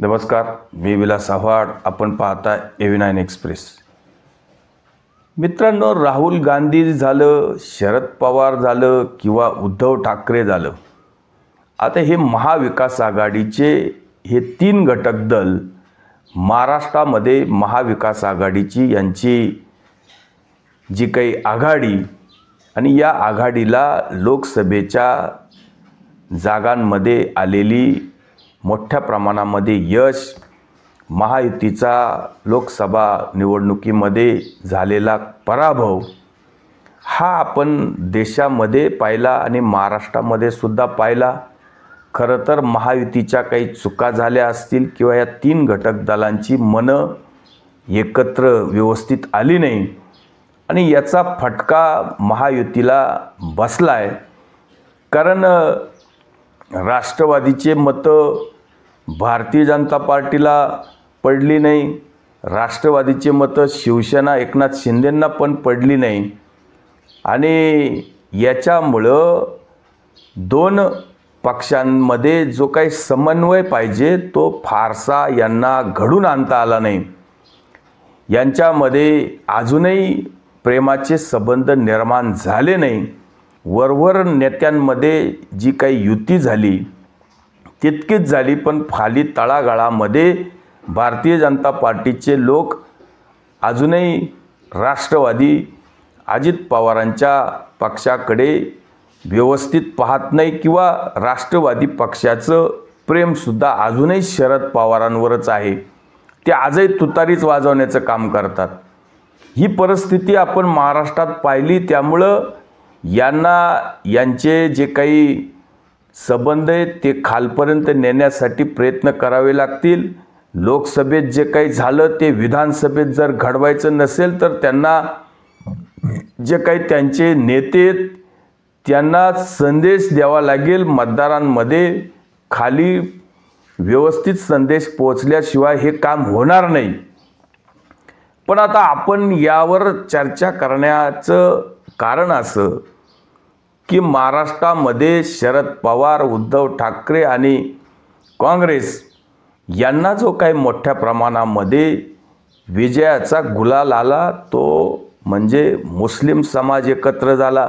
नमस्कार, मी विलास आव्हाड. आपण पाहता AV9 एक्सप्रेस. मित्रांनो, राहुल गांधी झालं, शरद पवार झालं किंवा उद्धव ठाकरे झालं, आता हे महाविकास आघाडीचे हे 3 घटक दल महाराष्ट्रामध्ये महाविकास आघाडीची यांची जी काही आघाडी आणि या आघाडीला लोकसभेच्या जागांमध्ये आलेली मोठ्या प्रमाणामध्ये यश, महायुतीचा लोकसभा निवडणुकीमध्ये झालेला पराभव हा आपण देशामध्ये पाहिला आणि महाराष्ट्रामध्ये सुद्धा पाहिला. खरं तर महायुतीच्या काही चुका झाल्या असतील किंवा या 3 घटक दलांची मनं एकत्र व्यवस्थित आली नाही आणि याचा फटका महायुतीला बसला आहे. कारण राष्ट्रवादीचे मतं भारतीय जनता पार्टीला पडली नाही, राष्ट्रवादीचे मतं शिवसेना एकनाथ शिंदेंना पण पडली नाही आणि याच्यामुळं 2 पक्षांमध्ये जो काही समन्वय पाहिजे तो फारसा यांना घडून आणता आला नाही. यांच्यामध्ये अजूनही प्रेमाचे संबंध निर्माण झाले नाही. वरवर नेत्यांमध्ये जी काही युती झाली तितकीच झाली, पण खाली तळागाळामध्ये भारतीय जनता पार्टीचे लोक अजूनही राष्ट्रवादी अजित पवारांच्या पक्षाकडे व्यवस्थित पाहत नाही किंवा राष्ट्रवादी पक्षाचं प्रेमसुद्धा अजूनही शरद पवारांवरच आहे. ते आजही तुतारीच वाजवण्याचं काम करतात. ही परिस्थिती आपण महाराष्ट्रात पाहिली. त्यामुळं यांना यांचे जे काही संबंध आहेत ते खालपर्यंत नेण्यासाठी प्रयत्न करावे लागतील. लोकसभेत जे काही झालं ते विधानसभेत जर घडवायचं नसेल तर त्यांना जे काही त्यांचे नेते आहेत त्यांना संदेश द्यावा लागेल. मतदारांमध्ये खाली व्यवस्थित संदेश पोहोचल्याशिवाय हे काम होणार नाही. पण आता आपण यावर चर्चा करण्याचं कारण असं की महाराष्ट्रामध्ये शरद पवार, उद्धव ठाकरे आणि काँग्रेस यांना जो काही मोठ्या प्रमाणामध्ये विजयाचा गुलाल आला तो म्हणजे मुस्लिम समाज एकत्र झाला.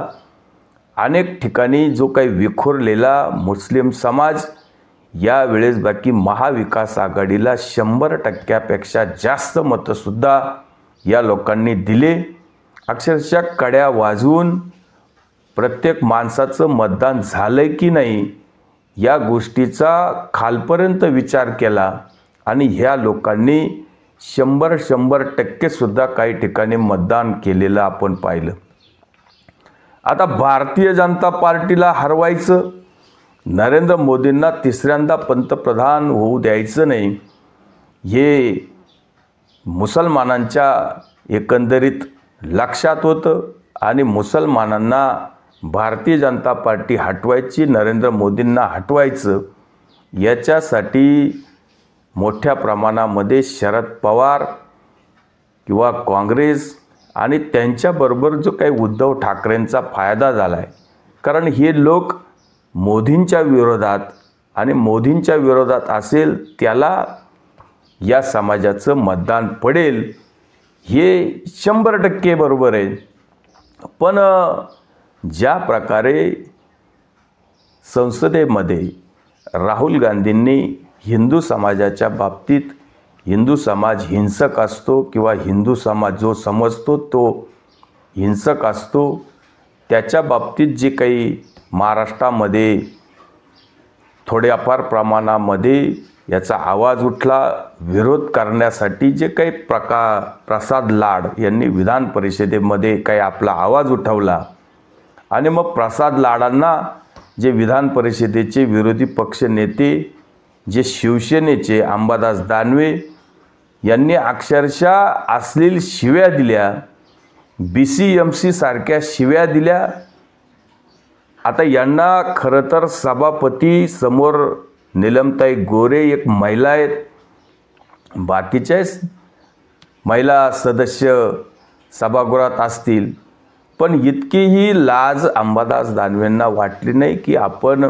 अनेक ठिकाणी जो काही विखुरलेला मुस्लिम समाज यावेळेस बाकी महाविकास आघाडीला 100%पेक्षा जास्त मतंसुद्धा या लोकांनी दिले. अक्षरशः कड्या वाजवून प्रत्येक माणसाचं मतदान झालंय की नाही या गोष्टीचा खालपर्यंत विचार केला आणि ह्या लोकांनी 100% सुद्धा काही ठिकाणी मतदान केलेलं आपण पाहिलं. आता भारतीय जनता पार्टीला हरवायचं, नरेंद्र मोदींना 3ऱ्यांदा पंतप्रधान होऊ द्यायचं नाही, हे मुसलमानांच्या एकंदरीत लक्षात होतं आणि मुसलमानांना भारतीय जनता पार्टी हटवायची, नरेंद्र मोदींना हटवायचं. याच्यासाठी मोठ्या प्रमाणामध्ये शरद पवार किंवा काँग्रेस आणि त्यांच्याबरोबर जो काही उद्धव ठाकरेंचा फायदा झाला आहे. कारण हे लोक मोदींच्या विरोधात आणि मोदींच्या विरोधात असेल त्याला या समाजाचं मतदान पडेल हे 100% बरोबर आहे. पण ज्या प्रकारे संसदेमध्ये राहुल गांधींनी हिंदू समाजाच्या बाबतीत हिंदू समाज हिंसक असतो किंवा हिंदू समाज जो समजतो तो हिंसक असतो त्याच्या बाबतीत जे काही महाराष्ट्रामध्ये थोड्याफार प्रमाणामध्ये याचा आवाज उठला, विरोध करण्यासाठी जे काही प्रसाद लाड यांनी विधान परिषदेमध्ये काही आपला आवाज उठवला आणि मग प्रसाद लाडांना जे विधान परिषदेचे विरोधी पक्ष नेते जे शिवसेनेचे अंबादास दानवे यांनी अक्षरशः अश्लील शिव्या दिल्या, BCMC सारख्या शिव्या दिल्या. आता यांना खरं तर सभापती समोर नीलमताई गोरे एक महिला आहेत, बाकीचेच महिला सदस्य सभागृहात असतील, पण इतकीही लाज अंबादास दानवेंना वाटली नाही की आपण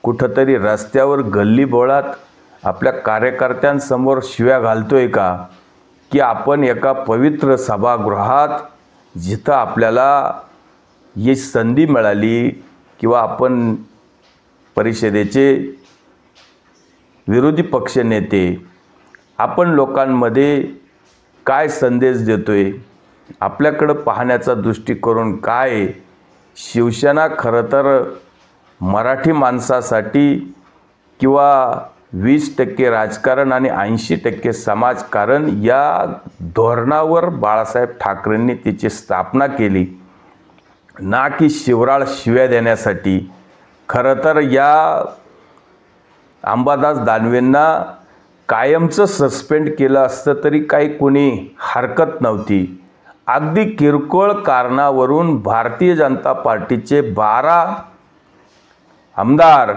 कुठंतरी रस्त्यावर गल्लीबोळात आपल्या कार्यकर्त्यांसमोर शिव्या घालतोय का, की आपण एका पवित्र सभागृहात जिथं आपल्याला ही संधी मिळाली किंवा आपण परिषदेचे विरोधी पक्ष नेते आपण लोकांमध्ये काय संदेश देतोय, आपल्याकडं पाहण्याचा दृष्टिकोन काय. शिवसेना खरं तर मराठी माणसासाठी किंवा 20% राजकारण आणि 80% समाजकारण या धोरणावर बाळासाहेब ठाकरेंनी तिची स्थापना केली, ना की शिवराळ शिव्या देण्यासाठी. खरं तर या अंबादास दानवेंना कायमचं सस्पेंड केलं असतं तरी काही कोणी हरकत नव्हती. अगदी किरकोळ कारणावरून भारतीय जनता पार्टीचे 12 आमदार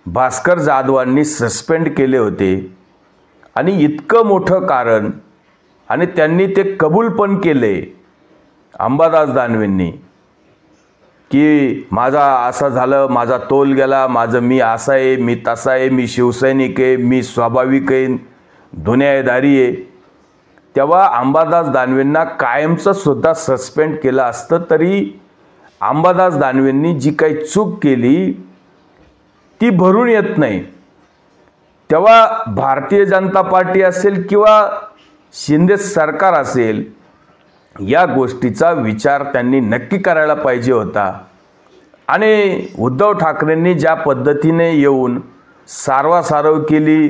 भास्कर जाधवांनी सस्पेंड केले होते आणि इतकं मोठं कारण, आणि त्यांनी ते कबूल पण केले अंबादास दानवेंनी, की माझा असं झालं, माझा तोल गेला, माझं मी असा आहे, मी तसा आहे, मी शिवसैनिक आहे, मी स्वाभाविक आहे, दुनियादारी आहे. तेव्हा अंबादास दानवेंना कायमचं सुद्धा सस्पेंड केलं असतं तरी अंबादास दानवेंनी जी काही चूक केली ती भरून येत नाही. तेव्हा भारतीय जनता पार्टी असेल किंवा शिंदे सरकार असेल, या गोष्टीचा विचार त्यांनी नक्की करायला पाहिजे होता. आणि उद्धव ठाकरेंनी ज्या पद्धतीने येऊन सारवासारव केली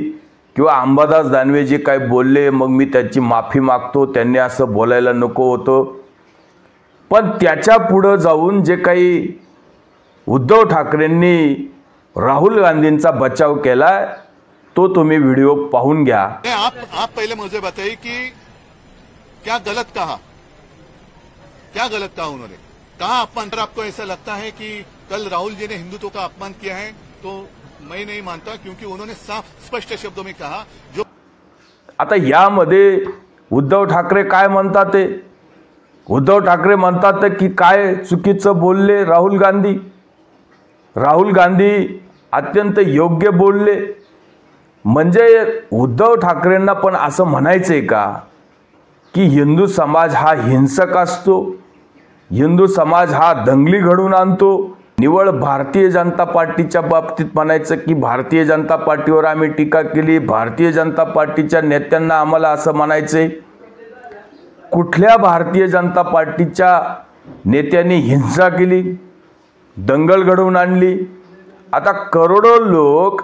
किंवा अंबादास दानवे जे काही बोलले, मग मी त्याची माफी मागतो, त्यांनी असं बोलायला नको होतं. पण त्याच्या पुढं जाऊन जे काही उद्धव ठाकरेंनी राहुल गांधींचा बचाव केला तो तुम्ही व्हिडिओ पाहून घ्या. आप पहले मुझे बताइए कि क्या गलत कहा उन्होंने, कहा अपमान. आपको ऐसा लगता है कि कल राहुल जी ने हिंदुत्व का अपमान किया है, तो मैं नहीं मानता, क्योंकि उन्होंने साफ स्पष्ट शब्दों में कहा. जो आता यामध्ये उद्धव ठाकरे काय म्हणतात ते, उद्धव ठाकरे म्हणतात की काय चुकीचं बोलले राहुल गांधी अत्यंत योग्य बोलले. म्हणजे उद्धव ठाकरेंना पण असं म्हणायचंय का की हिंदू समाज हा हिंसक असतो, हिंदू समाज हा दंगली घडवून आणतो. निवळ भारतीय जनता पार्टीच्या बाबतीत म्हणायचं की भारतीय जनता पार्टीवर आम्ही टीका केली, भारतीय जनता पार्टीच्या नेत्यांना आम्हाला असं म्हणायचंय. कुठल्या भारतीय जनता पार्टीच्या नेत्यांनी हिंसा केली, दंगल घडवून आणली? आता करोडो लोक,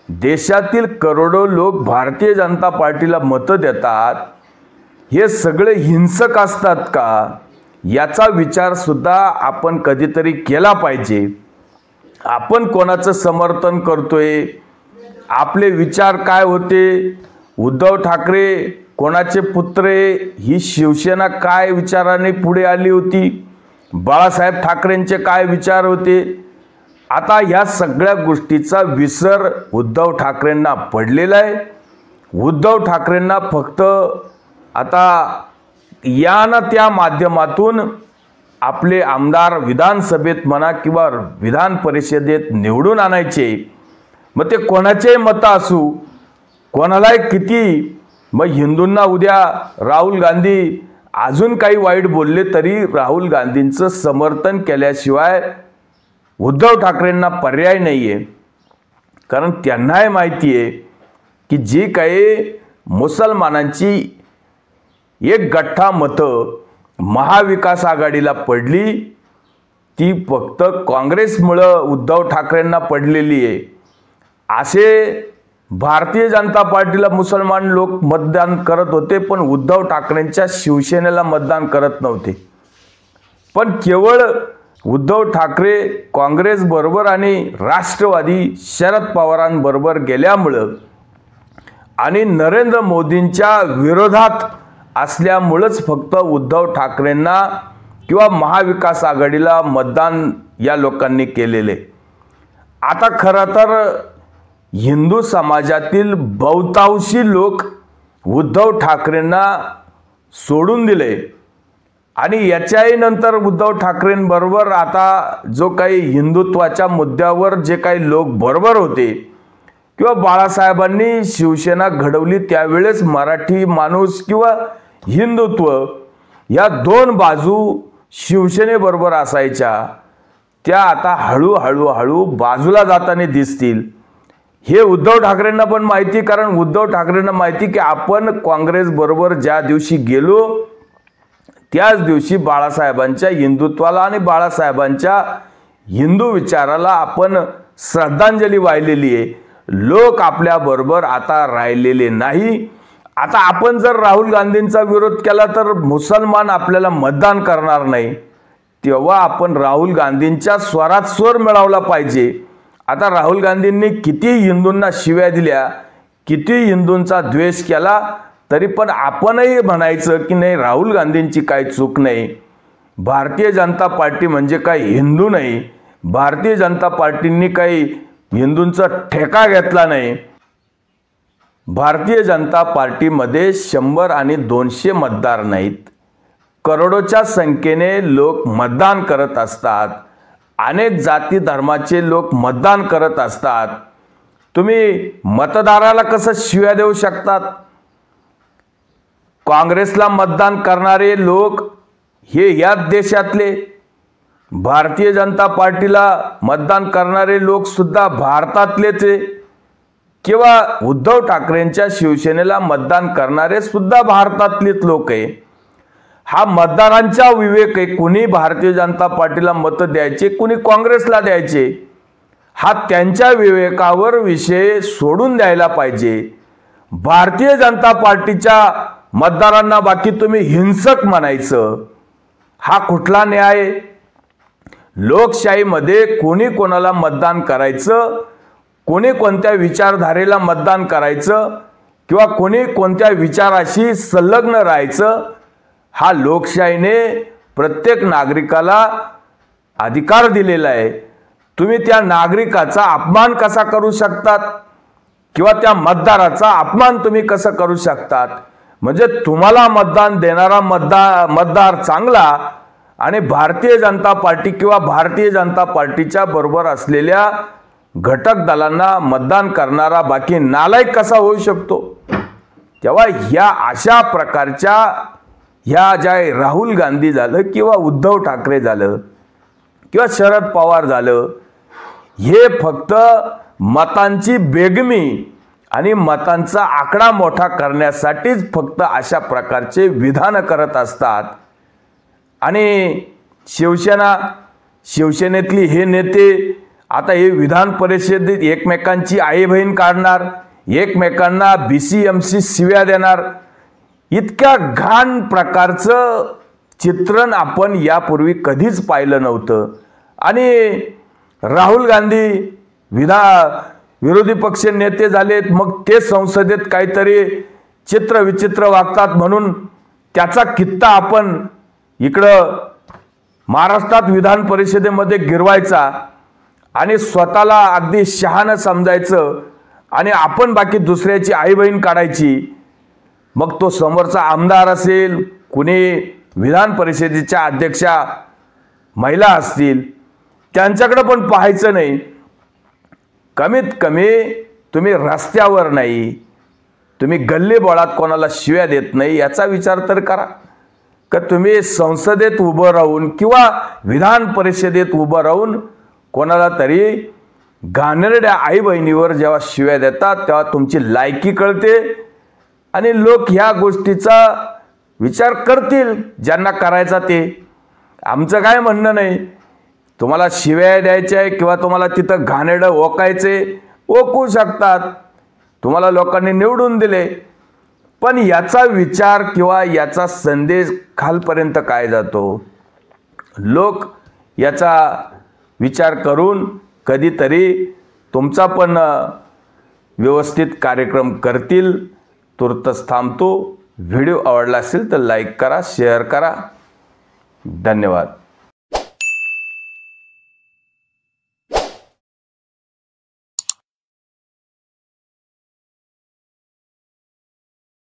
देशातील करोडो लोक भारतीय जनता पार्टीला मतं देतात, हे सगळे हिंसक असतात का, याचा विचार सुद्धा आपण कधीतरी केला पाहिजे. आपण कोणाचं समर्थन करतोय, आपले विचार काय होते, उद्धव ठाकरे कोणाचे पुत्र, ही शिवसेना काय विचाराने पुढे आली होती, बाळासाहेब ठाकरेंचे काय विचार होते. आता या सगळ्या गोष्टीचा विसर उद्धव ठाकरेंना पडलेला आहे. उद्धव ठाकरेंना फक्त आता या ना त्या माध्यमातून आपले आमदार विधानसभेत म्हणा किंवा विधान परिषदेत निवडून आणायचे. मग ते कोणाचे मत असू, कोणालाही किती, मग हिंदूंना उद्या राहुल गांधी अजून काही वाईट बोलले तरी राहुल गांधींचं समर्थन केल्याशिवाय उद्धव ठाकरेंना पर्याय नाही आहे. कारण त्यांनाही माहिती आहे की जी काही मुसलमानांची एक गठ्ठा मतं महाविकास आघाडीला पडली ती फक्त काँग्रेसमुळं उद्धव ठाकरेंना पडलेली आहे. असे भारतीय जनता पार्टीला मुसलमान लोक मतदान करत होते, पण उद्धव ठाकरेंच्या शिवसेनेला मतदान करत नव्हते. पण केवळ उद्धव ठाकरे काँग्रेस बरोबर आणि राष्ट्रवादी शरद पवारांबरोबर गेल्यामुळं आणि नरेंद्र मोदींच्या विरोधात असल्यामुळेच फक्त उद्धव ठाकरेंना किंवा महाविकास आघाडीला मतदान या लोकांनी केलेले. आता खरं तर हिंदू समाजातील बहुतांशी लोक उद्धव ठाकरेंना सोडून दिले आणि याच्याही नंतर उद्धव ठाकरेंबरोबर आता जो काही हिंदुत्वाच्या मुद्द्यावर जे काही लोक बरोबर होते किंवा बाळासाहेबांनी शिवसेना घडवली त्यावेळेस मराठी माणूस किंवा हिंदुत्व या दोन बाजू शिवसेनेबरोबर असायच्या, त्या आता हळूहळू बाजूला जाताना दिसतील. हे उद्धव ठाकरेंना पण माहिती, कारण उद्धव ठाकरेंना माहिती की आपण काँग्रेस बरोबर ज्या दिवशी गेलो त्याच दिवशी बाळासाहेबांच्या हिंदुत्वाला आणि बाळासाहेबांच्या हिंदू विचाराला आपण श्रद्धांजली वाहिलेली आहे. लोक आपल्या बरोबर आता राहिलेले नाही. आता आपण जर राहुल गांधींचा विरोध केला तर मुसलमान आपल्याला मतदान करणार नाही. तेव्हा आपण राहुल गांधींच्या स्वरात स्वर मिळवला पाहिजे. आता राहुल गांधींनी किती हिंदूंना शिव्या दिल्या, किती हिंदूंचा द्वेष केला, तरी पण आपणही म्हणायचं की नाही, राहुल गांधींची काही चूक नाही. भारतीय जनता पार्टी म्हणजे काही हिंदू नाही. भारतीय जनता पार्टींनी काही हिंदूंचा ठेका घेतला नाही. भारतीय जनता पार्टीमध्ये 100 आणि 200 मतदार नाहीत. करोडोच्या संख्येने लोक मतदान करत असतात. अनेक जाती धर्माचे लोक मतदान करत असतात. तुम्ही मतदाराला कसं शिव्या देऊ शकतात? काँग्रेसला मतदान करणारे लोक हे याच देशातले, भारतीय जनता पार्टीला मतदान करणारे लोक सुद्धा भारतातलेच आहे, किंवा उद्धव ठाकरेंच्या शिवसेनेला मतदान करणारे सुद्धा भारतातलेच लोक आहे. हा मतदारांचा विवेक आहे. कुणी भारतीय जनता पार्टीला मत द्यायचे, कुणी काँग्रेसला द्यायचे, हा त्यांच्या विवेकावर विषय सोडून द्यायला पाहिजे. भारतीय जनता पार्टीच्या मतदारांना बाकी तुम्ही हिंसक म्हणायचं, हा कुठला न्याय? लोकशाहीमध्ये कोणी कोणाला मतदान करायचं, कोणी कोणत्या विचारधारेला मतदान करायचं, किंवा कोणी कोणत्या विचाराशी संलग्न राहायचं, हा लोकशाहीने प्रत्येक नागरिकाला अधिकार दिलेला आहे. तुम्ही त्या नागरिकाचा अपमान कसा करू शकतात, किंवा त्या मतदाराचा अपमान तुम्ही कसं करू शकतात? म्हणजे तुम्हाला मतदान देणारा मतदार चांगला आणि भारतीय जनता पार्टी किंवा भारतीय जनता पार्टीच्या बरोबर असलेल्या घटक दलांना मतदान करणारा बाकी नालायक कसा होऊ शकतो? तेव्हा ह्या अशा प्रकारच्या ह्या ज्या राहुल गांधी झालं, किंवा उद्धव ठाकरे झालं, किंवा शरद पवार झालं, हे फक्त मतांची बेगमी आणि मतांचा आकडा मोठा करण्यासाठीच फक्त अशा प्रकारचे विधान करत असतात. आणि शिवसेनेतली हे नेते आता हे विधान परिषदेत एकमेकांची आई बहीण काढणार, एकमेकांना BCMC शिव्या देणार. इतक्या घाण प्रकारचं चित्रण आपण यापूर्वी कधीच पाहिलं नव्हतं. आणि राहुल गांधी विरोधी पक्ष नेते झालेत, मग ते संसदेत काहीतरी चित्रविचित्र वागतात म्हणून त्याचा कित्ता आपण इकडं महाराष्ट्रात विधान परिषदेमध्ये गिरवायचा आणि स्वतःला अगदी शहाणं समजायचं, आणि आपण बाकी दुसऱ्याची आई बहीण काढायची. मग तो समोरचा आमदार असेल, कुणी विधान परिषदेच्या अध्यक्षा महिला असतील, त्यांच्याकडे पण पाहायचं नाही. कमीत कमी तुम्ही रस्त्यावर नाही, तुम्ही गल्लीबोळात कोणाला शिव्या देत नाही, याचा विचार तर करा. का तुम्ही संसदेत उभं राहून किंवा विधान परिषदेत उभं राहून कोणाला तरी घाणेरड्या आई बहिणीवर जेव्हा शिव्या देतात तेव्हा तुमची लायकी कळते, आणि लोक ह्या गोष्टीचा विचार करतील ज्यांना करायचा ते. आमचं काय म्हणणं नाही, तुम्हाला शिव्या द्यायच्या आहे किंवा तुम्हाला तिथं घाणेरडं ओकायचे, ओकू शकतात. तुम्हाला लोकांनी निवडून दिले, पण याचा विचार किंवा याचा संदेश खालपर्यंत काय जातो? लोक याचा विचार करून कधीतरी तुमचा पण व्यवस्थित कार्यक्रम करतील. तुर्तच थांबतो. व्हिडिओ आवडला असेल तर लाईक करा, शेअर करा. धन्यवाद.